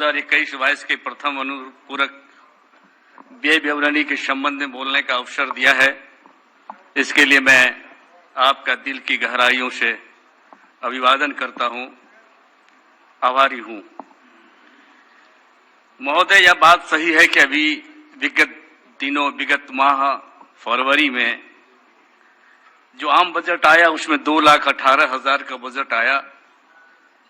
2021-22 के प्रथम अनुपूरक व्यय विवरणी के संबंध में बोलने का अवसर दिया है। इसके लिए मैं आपका दिल की गहराइयों से अभिवादन करता हूं, आभारी हूं। महोदय, यह बात सही है कि अभी विगत माह फरवरी में जो आम बजट आया उसमें 2,18,000 का बजट आया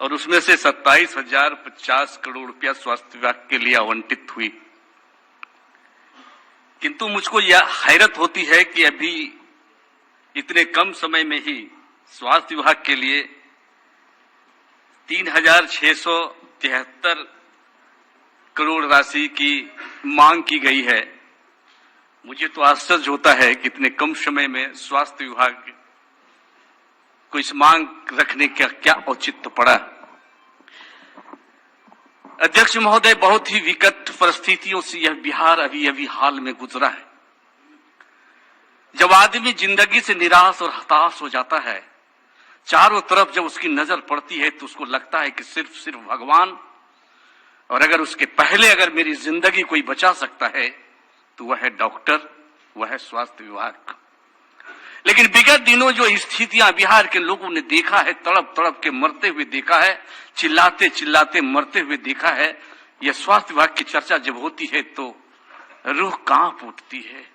और उसमें से 27,050 करोड़ रुपया स्वास्थ्य विभाग के लिए आवंटित हुई। किंतु मुझको यह हैरत होती है कि अभी इतने कम समय में ही स्वास्थ्य विभाग के लिए 3,673 करोड़ राशि की मांग की गई है। मुझे तो आश्चर्य होता है कि इतने कम समय में स्वास्थ्य विभाग को इस मांग रखने का क्या औचित्य पड़ा। अध्यक्ष महोदय, बहुत ही विकट परिस्थितियों से यह बिहार अभी हाल में गुजरा है। जब आदमी जिंदगी से निराश और हताश हो जाता है, चारों तरफ जब उसकी नजर पड़ती है तो उसको लगता है कि सिर्फ भगवान, और अगर उसके पहले अगर मेरी जिंदगी कोई बचा सकता है तो वह है डॉक्टर, वह है स्वास्थ्य विभाग। लेकिन विगत दिनों जो स्थितियां बिहार के लोगों ने देखा है, तड़प तड़प के मरते हुए देखा है, चिल्लाते चिल्लाते मरते हुए देखा है, यह स्वास्थ्य विभाग की चर्चा जब होती है तो रूह कांप उठती है,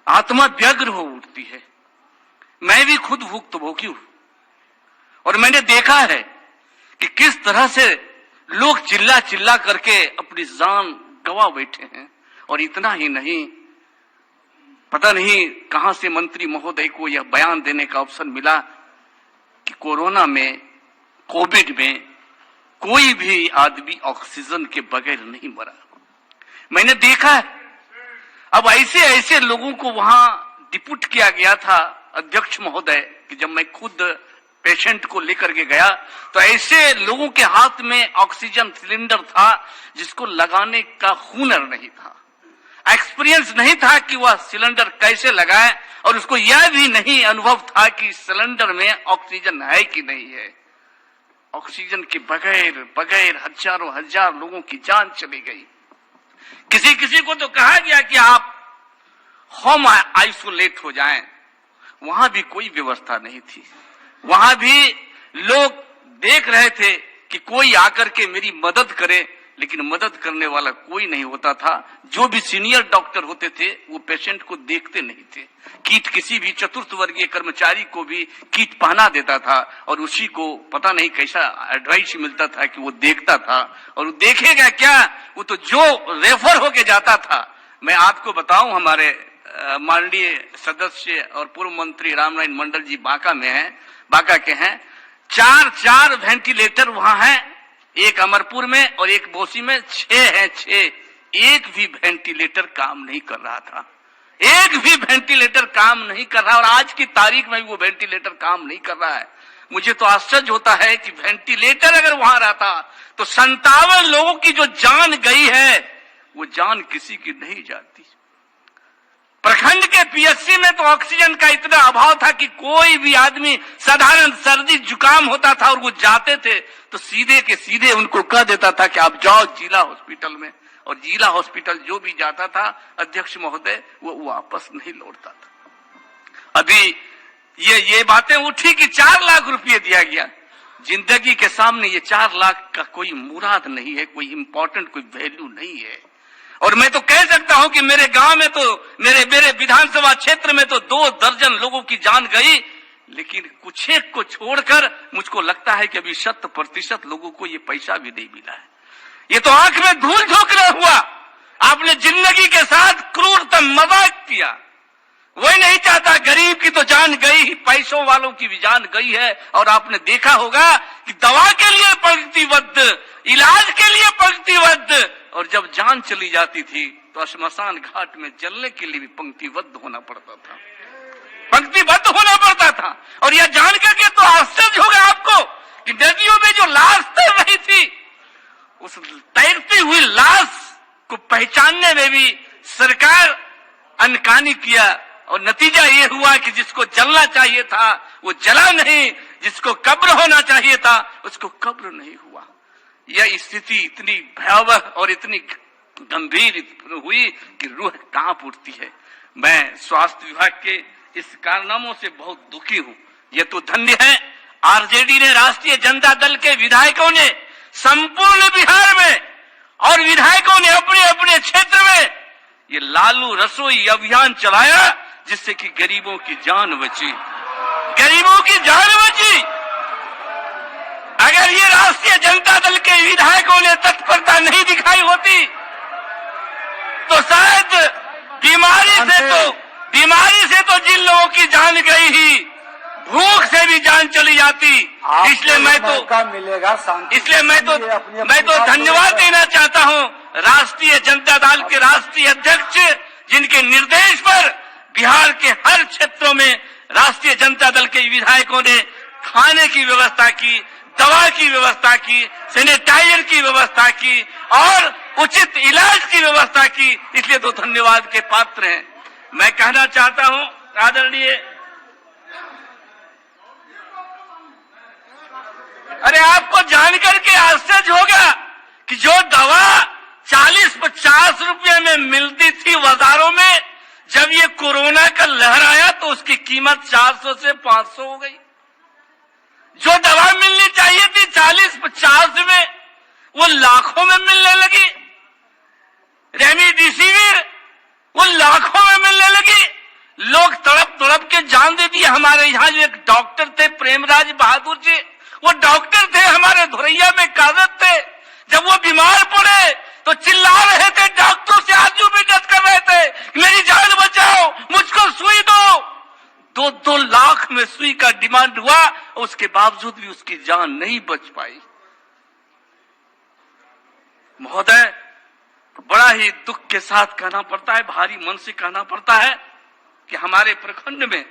आत्मा व्यग्र हो उठती है। मैं भी खुद भुक्तभोगी हूं और मैंने देखा है कि किस तरह से लोग चिल्ला चिल्ला करके अपनी जान गवा बैठे हैं। और इतना ही नहीं, पता नहीं कहां से मंत्री महोदय को यह बयान देने का अवसर मिला कि कोरोना में, कोविड में कोई भी आदमी ऑक्सीजन के बगैर नहीं मरा। मैंने देखा है। अब ऐसे लोगों को वहां डिप्यूट किया गया था अध्यक्ष महोदय कि जब मैं खुद पेशेंट को लेकर के गया तो ऐसे लोगों के हाथ में ऑक्सीजन सिलेंडर था जिसको लगाने का हुनर नहीं था, एक्सपीरियंस नहीं था कि वह सिलेंडर कैसे लगाए, और उसको यह भी नहीं अनुभव था कि सिलेंडर में ऑक्सीजन है कि नहीं है। ऑक्सीजन के बगैर हजारों हजार लोगों की जान चली गई। किसी को तो कहा गया कि आप होम आइसोलेट हो जाएं। वहां भी कोई व्यवस्था नहीं थी। वहां भी लोग देख रहे थे कि कोई आकर के मेरी मदद करे, लेकिन मदद करने वाला कोई नहीं होता था। जो भी सीनियर डॉक्टर होते थे वो पेशेंट को देखते नहीं थे। किट किसी भी चतुर्थ वर्गीय कर्मचारी को भी किट पहना देता था और उसी को पता नहीं कैसा एडवाइस मिलता था कि वो देखता था, और वो देखेगा क्या, वो तो जो रेफर होके जाता था। मैं आपको बताऊं, हमारे माननीय सदस्य और पूर्व मंत्री रामनारायण मंडल जी बांका के हैं। 4 वेंटिलेटर वहां हैं, एक अमरपुर में और एक बोसी में 6 हैं। 6 एक भी वेंटिलेटर काम नहीं कर रहा था, एक भी वेंटिलेटर काम नहीं कर रहा, और आज की तारीख में भी वो वेंटिलेटर काम नहीं कर रहा है। मुझे तो आश्चर्य होता है कि वेंटिलेटर अगर वहां रहता तो 57 लोगों की जो जान गई है वो जान किसी की नहीं जाती। प्रखंड के पीएचसी में तो ऑक्सीजन का इतना अभाव था कि कोई भी आदमी साधारण सर्दी जुकाम होता था और वो जाते थे तो सीधे के सीधे उनको कह देता था कि आप जाओ जिला हॉस्पिटल में, और जिला हॉस्पिटल जो भी जाता था अध्यक्ष महोदय वो वापस नहीं लौटता था। अभी ये बातें उठी कि 4 लाख रुपये दिया गया। जिंदगी के सामने ये 4 लाख का कोई मुराद नहीं है, कोई इंपॉर्टेंट, कोई वैल्यू नहीं है। और मैं तो कह सकता हूं कि मेरे गांव में तो मेरे विधानसभा क्षेत्र में तो 2 दर्जन लोगों की जान गई, लेकिन कुछ एक को छोड़कर मुझको लगता है कि अभी 100% लोगों को ये पैसा भी नहीं मिला है। ये तो आंख में धूल झोंकना हुआ। आपने जिंदगी के साथ क्रूरतम मजाक किया। वही नहीं चाहता, गरीब की तो जान गई, पैसों वालों की भी जान गई है। और आपने देखा होगा कि दवा के लिए पंक्तिबद्ध, इलाज के लिए पंक्तिबद्ध, और जब जान चली जाती थी तो श्मशान घाट में जलने के लिए भी पंक्तिबद्ध होना पड़ता था, पंक्तिबद्ध होना पड़ता था। और यह जान करके तो आश्चर्य होगा आपको कि नदियों में जो लाश तैर रही थी, उस तैरती हुई लाश को पहचानने में भी सरकार अनकानी किया, और नतीजा ये हुआ कि जिसको जलना चाहिए था वो जला नहीं, जिसको कब्र होना चाहिए था उसको कब्र नहीं हुआ। यह स्थिति इतनी भयावह और इतनी गंभीर हुई कि रूह कांप उठती है। मैं स्वास्थ्य विभाग के इस कारनामों से बहुत दुखी हूं। ये तो धन्य है आरजेडी ने, राष्ट्रीय जनता दल के विधायकों ने संपूर्ण बिहार में और विधायकों ने अपने अपने क्षेत्र में ये लालू रसोई अभियान चलाया, जिससे कि गरीबों की जान बची, गरीबों की जान बची। अगर ये राष्ट्रीय जनता दल के विधायकों ने तत्परता नहीं दिखाई होती तो शायद बीमारी से तो जिन लोगों की जान गई ही, भूख से भी जान चली जाती। इसलिए मैं तो धन्यवाद देना चाहता हूं राष्ट्रीय जनता दल के राष्ट्रीय अध्यक्ष, जिनके निर्देश पर बिहार के हर क्षेत्रों में राष्ट्रीय जनता दल के विधायकों ने खाने की व्यवस्था की, दवा की व्यवस्था की, सैनिटाइजर की व्यवस्था की और उचित इलाज की व्यवस्था की। इसलिए तो धन्यवाद के पात्र हैं। मैं कहना चाहता हूं आदरणीय, अरे आपको जानकर के आश्चर्य होगा कि जो दवा 40-50 रुपये में मिलती थी बाजारों में, जब ये कोरोना का लहर आया तो उसकी कीमत 400 से 500 हो गई। जो दवा मिलनी चाहिए थी 40-50 में, वो लाखों में मिलने लगी। रेमडेसिविर वो लाखों में मिलने लगी। लोग तड़प तड़प के जान दे दिए। हमारे यहाँ जो एक डॉक्टर थे प्रेमराज बहादुर जी, वो डॉक्टर थे, हमारे धुरैया में कागज थे। जब वो बीमार पड़े तो चिल्ला रहे थे, डॉक्टरों से आजू भी टच कर रहे थे, मेरी जान बचाओ, मुझको सुई दो। 2-2 लाख में सुई का डिमांड हुआ, उसके बावजूद भी उसकी जान नहीं बच पाई। महोदय, बड़ा ही दुख के साथ कहना पड़ता है, भारी मन से कहना पड़ता है कि हमारे प्रखंड में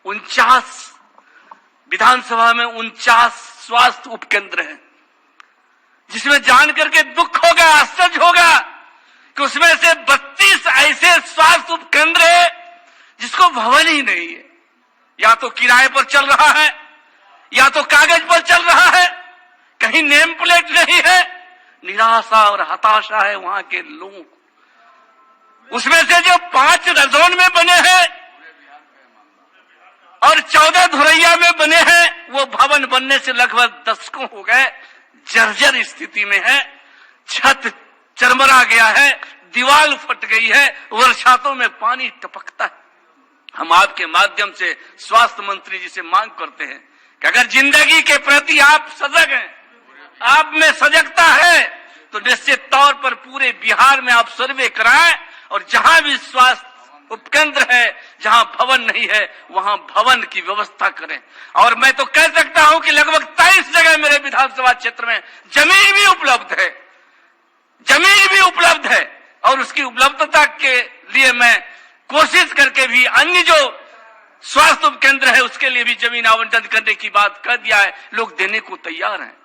49 विधानसभा में 49 स्वास्थ्य उपकेंद्र हैं, जिसमें जान करके दुख होगा, आश्चर्य होगा कि उसमें से 32 ऐसे स्वास्थ्य उपकेंद्र है जिसको भवन ही नहीं है। या तो किराए पर चल रहा है, या तो कागज पर चल रहा है, कहीं नेम प्लेट नहीं है। निराशा और हताशा है वहां के लोगों को। उसमें से जो 5 रजौन में बने हैं और 14 धुरैया में बने हैं, वो भवन बनने से लगभग दशकों हो गए, जर्जर स्थिति में है। छत चरमरा गया है, दीवार फट गई है, बरसातों में पानी टपकता है। हम आपके माध्यम से स्वास्थ्य मंत्री जी से मांग करते हैं कि अगर जिंदगी के प्रति आप सजग हैं, आप में सजगता है, तो निश्चित तौर पर पूरे बिहार में आप सर्वे कराएं और जहां भी स्वास्थ्य उपकेंद्र है, जहां भवन नहीं है, वहां भवन की व्यवस्था करें। और मैं तो कह सकता हूं कि लगभग 23 जगह मेरे विधानसभा क्षेत्र में जमीन भी उपलब्ध है, जमीन भी उपलब्ध है। और उसकी उपलब्धता के लिए मैं कोशिश करके भी अन्य जो स्वास्थ्य उपकेंद्र है उसके लिए भी जमीन आवंटन करने की बात कर दिया है, लोग देने को तैयार हैं।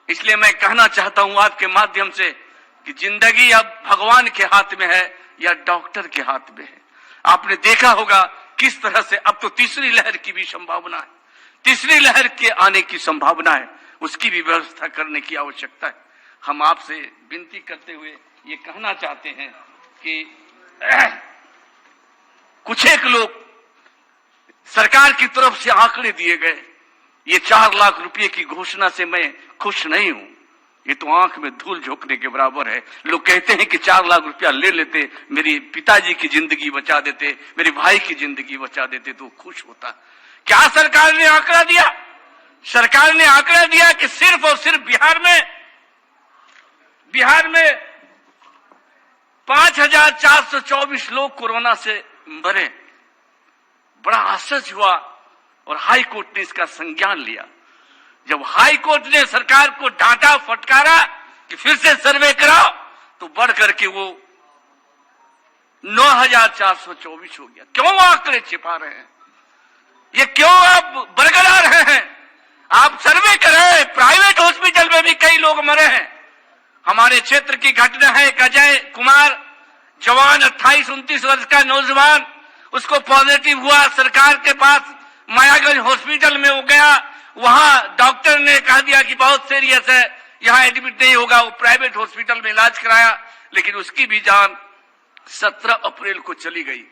इसलिए मैं कहना चाहता हूं आपके माध्यम से कि जिंदगी अब भगवान के हाथ में है या डॉक्टर के हाथ में है। आपने देखा होगा किस तरह से अब तो तीसरी लहर की भी संभावना है, तीसरी लहर के आने की संभावना है, उसकी भी व्यवस्था करने की आवश्यकता है। हम आपसे विनती करते हुए ये कहना चाहते हैं कि कुछ एक लोग सरकार की तरफ से आंकड़े दिए गए, ये 4 लाख रुपए की घोषणा से मैं खुश नहीं हूं। ये तो आंख में धूल झोंकने के बराबर है। लोग कहते हैं कि 4 लाख रुपया ले लेते, मेरी पिताजी की जिंदगी बचा देते, मेरे भाई की जिंदगी बचा देते तो खुश होता। क्या सरकार ने आंकड़ा दिया? सरकार ने आंकड़ा दिया कि सिर्फ और सिर्फ बिहार में 5424 लोग कोरोना से मरे। बड़ा आश्चर्य हुआ और हाई कोर्ट ने इसका संज्ञान लिया। जब हाई कोर्ट ने सरकार को डांटा, फटकारा कि फिर से सर्वे कराओ, तो बढ़ करके वो 9424 हो गया। क्यों आंकड़े छिपा रहे हैं? ये क्यों आप बरगला रहे हैं? आप सर्वे करें। प्राइवेट हॉस्पिटल में भी कई लोग मरे हैं। हमारे क्षेत्र की घटना है, एक अजय कुमार जवान 28-29 वर्ष का नौजवान, उसको पॉजिटिव हुआ, सरकार के पास मायागंज हॉस्पिटल में हो गया। वहां डॉक्टर ने कह दिया कि बहुत सीरियस है, यहां एडमिट नहीं होगा, वो प्राइवेट हॉस्पिटल में इलाज कराया, लेकिन उसकी भी जान 17 अप्रैल को चली गई।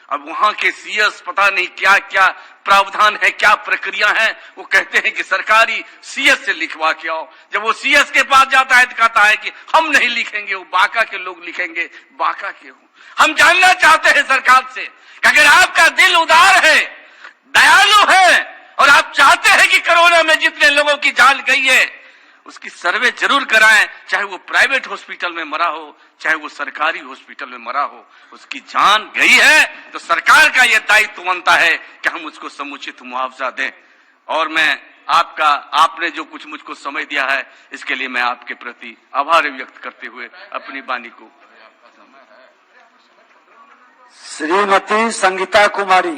अब वहां के सीएस पता नहीं क्या क्या प्रावधान है, क्या प्रक्रिया है, वो कहते हैं कि सरकारी सीएस से लिखवा के आओ। जब वो सीएस के पास जाता है तो कहता है कि हम नहीं लिखेंगे, वो बांका के लोग लिखेंगे। बांका के हो। हम जानना चाहते हैं सरकार से कि अगर आपका दिल उदार है, दयालु है, और आप चाहते हैं कि कोरोना में जितने लोगों की जान गई है उसकी सर्वे जरूर कराएं, चाहे वो प्राइवेट हॉस्पिटल में मरा हो, चाहे वो सरकारी हॉस्पिटल में मरा हो। उसकी जान गई है तो सरकार का यह दायित्व बनता है कि हम उसको समुचित मुआवजा दें। और मैं आपने जो कुछ मुझको समय दिया है, इसके लिए मैं आपके प्रति आभार व्यक्त करते हुए अपनी वाणी को। श्रीमती संगीता कुमारी।